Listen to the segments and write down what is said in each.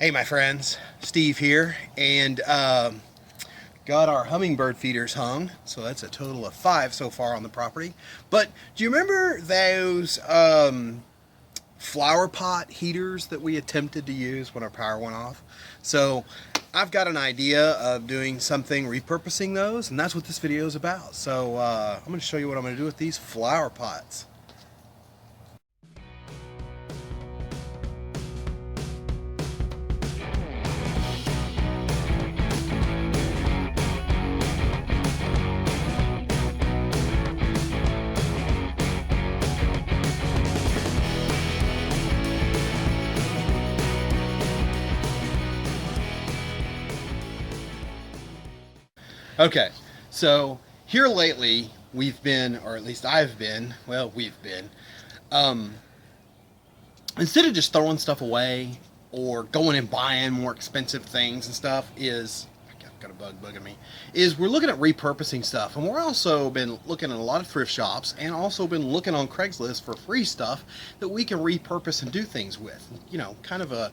Hey my friends, Steve here, and got our hummingbird feeders hung, so that's a total of 5 so far on the property. But do you remember those flower pot heaters that we attempted to use when our power went off? So I've got an idea of doing something, repurposing those, and that's what this video is about. So I'm going to show you what I'm going to do with these flower pots. Okay, so here lately we've been, or at least I've been, well, we've been, instead of just throwing stuff away or going and buying more expensive things and stuff, I've got a bug bugging me, is we're looking at repurposing stuff. And we're also been looking at a lot of thrift shops and also been looking on Craigslist for free stuff that we can repurpose and do things with. You know, kind of a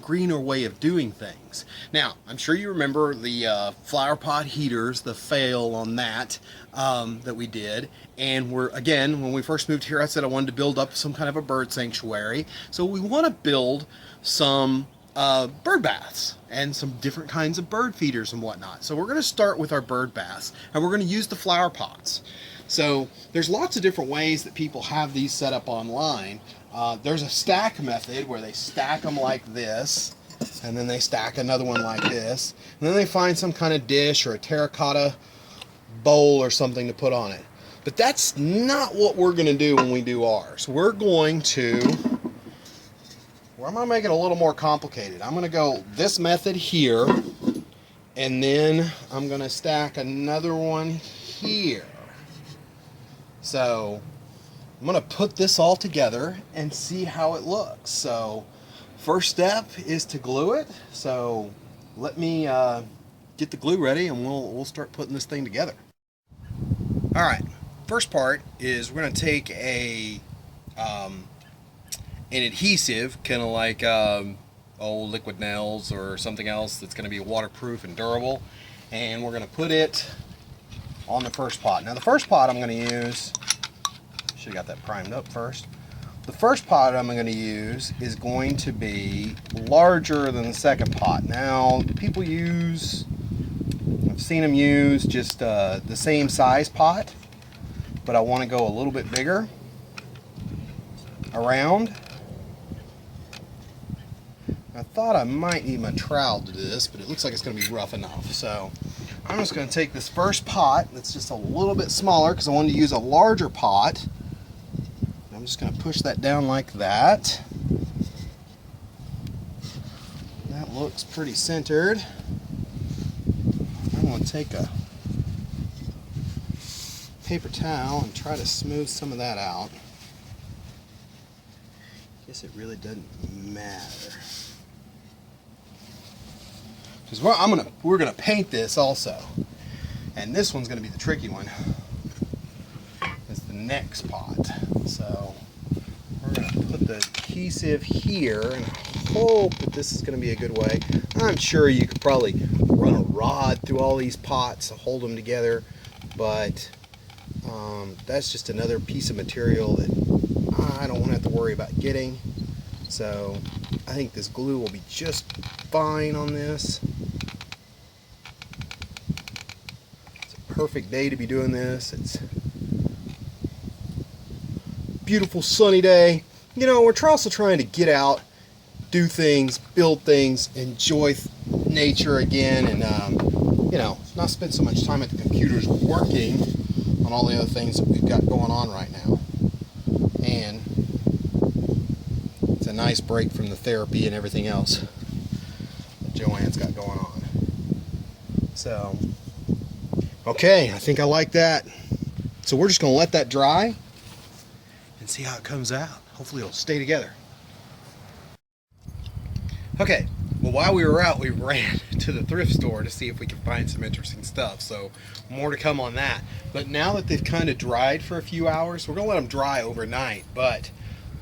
greener way of doing things. Now, I'm sure you remember the flower pot heaters, the fail on that that we did. And again, when we first moved here, I said I wanted to build up some kind of a bird sanctuary. So we want to build some bird baths and some different kinds of bird feeders and whatnot. So we're going to start with our bird baths, and we're going to use the flower pots. So there's lots of different ways that people have these set up online. There's a stack method where they stack them like this, and then they stack another one like this, and then they find some kind of dish or a terracotta bowl or something to put on it. But that's not what we're going to do when we do ours. I'm going to make it a little more complicated. I'm going to go this method here, and then I'm going to stack another one here. So I'm going to put this all together and see how it looks. So first step is to glue it. So let me get the glue ready, and we'll start putting this thing together. All right, first part is we're going to take an adhesive, kind of like old liquid nails or something else that's going to be waterproof and durable, and we're going to put it on the first pot. Now the first pot I'm going to use, should have got that primed up first. The first pot I'm going to use is going to be larger than the second pot. Now people I've seen them use just the same size pot, but I want to go a little bit bigger around. I thought I might need my trowel to do this, but it looks like it's going to be rough enough. So I'm just going to take this first pot that's just a little bit smaller because I wanted to use a larger pot. I'm just going to push that down like that. That looks pretty centered. I'm going to take a paper towel and try to smooth some of that out. Guess it really doesn't matter. Because we're gonna paint this also, and this one's gonna be the tricky one. It's the next pot. So we're gonna put the adhesive here and hope that this is gonna be a good way. I'm sure you could probably run a rod through all these pots to hold them together, but that's just another piece of material that I don't want to have to worry about getting. So I think this glue will be just fine on this. It's a perfect day to be doing this. It's a beautiful sunny day. You know, we're also trying to get out, do things, build things, enjoy nature again, and you know, not spend so much time at the computers working on all the other things that we've got going on right now. And it's a nice break from the therapy and everything else that Joanne's got going on. So, okay, I think I like that. So we're just going to let that dry and see how it comes out. Hopefully it'll stay together. Okay, well, while we were out, we ran to the thrift store to see if we could find some interesting stuff. So more to come on that. But now that they've kind of dried for a few hours, we're going to let them dry overnight. But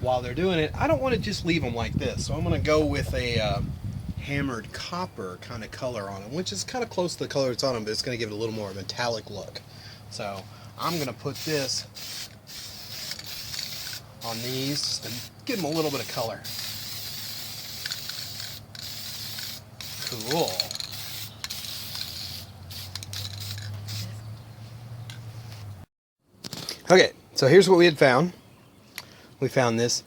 while they're doing it, I don't want to just leave them like this. So I'm going to go with a hammered copper kind of color on them, which is kind of close to the color it's on them, but it's going to give it a little more metallic look. So I'm going to put this on these just to give them a little bit of color. Cool. Okay, so here's what we had found. We found this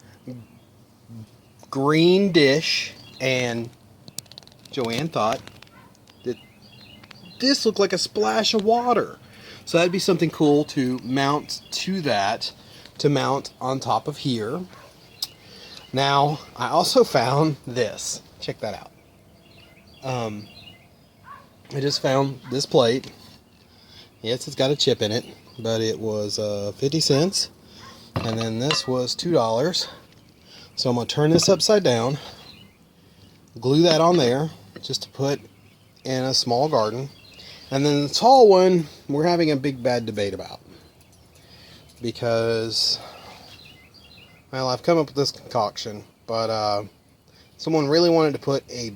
green dish, and Joanne thought that this looked like a splash of water. So that'd be something cool to mount to that, to mount on top of here. Now, I also found this. Check that out. I just found this plate. Yes, it's got a chip in it, but it was 50 cents. And then this was $2. So I'm going to turn this upside down, glue that on there, just to put in a small garden. And then the tall one, we're having a big bad debate about. Because, well, I've come up with this concoction, but someone really wanted to put a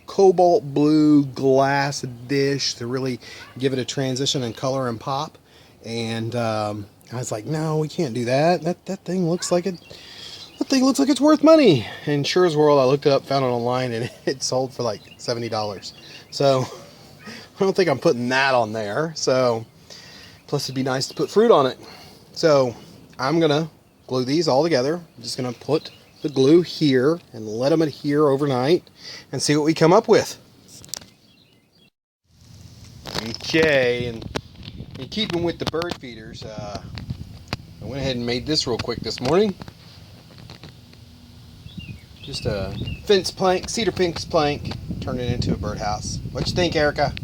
cobalt blue glass dish to really give it a transition in color and pop. And I was like, no, we can't do that. That thing looks like it's worth money. And sure as world, I looked it up, found it online, and it sold for like $70. So I don't think I'm putting that on there. So plus it'd be nice to put fruit on it. So I'm gonna glue these all together. I'm just gonna put the glue here and let them adhere overnight and see what we come up with. Okay, and in keeping with the bird feeders, I went ahead and made this real quick this morning. Just a fence plank, cedar fence plank, turned it into a birdhouse. What you think, Erica?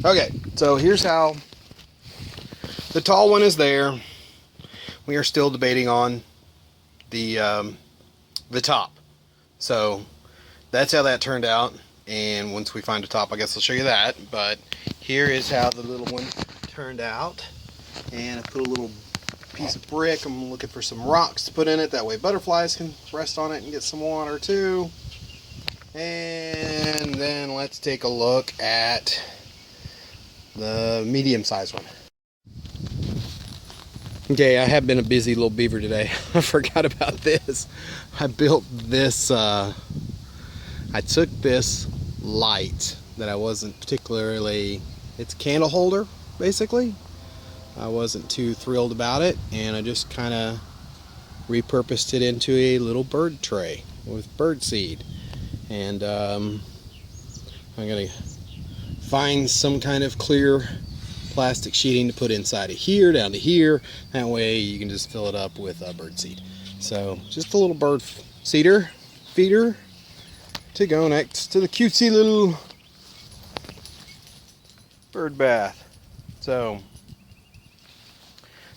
Okay, so here's how the tall one is there. We are still debating on the top. So that's how that turned out. And once we find a top, I guess I'll show you that. But here is how the little one turned out. And I put a little piece of brick. I'm looking for some rocks to put in it. That way butterflies can rest on it and get some water too. And then let's take a look at the medium-sized one. Okay, I have been a busy little beaver today. I forgot about this. I built this, I took this light that I wasn't particularly, it's a candle holder, basically. I wasn't too thrilled about it, and I just kind of repurposed it into a little bird tray with bird seed. And I'm going to find some kind of clear plastic sheeting to put inside of here, down to here. That way you can just fill it up with bird seed. So just a little bird feeder to go next to the cutesy little bird bath. So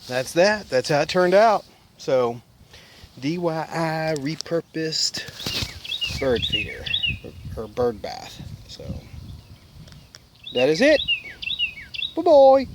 that's that. That's how it turned out. So DYI repurposed bird feeder or bird bath. So that is it. Bye-bye.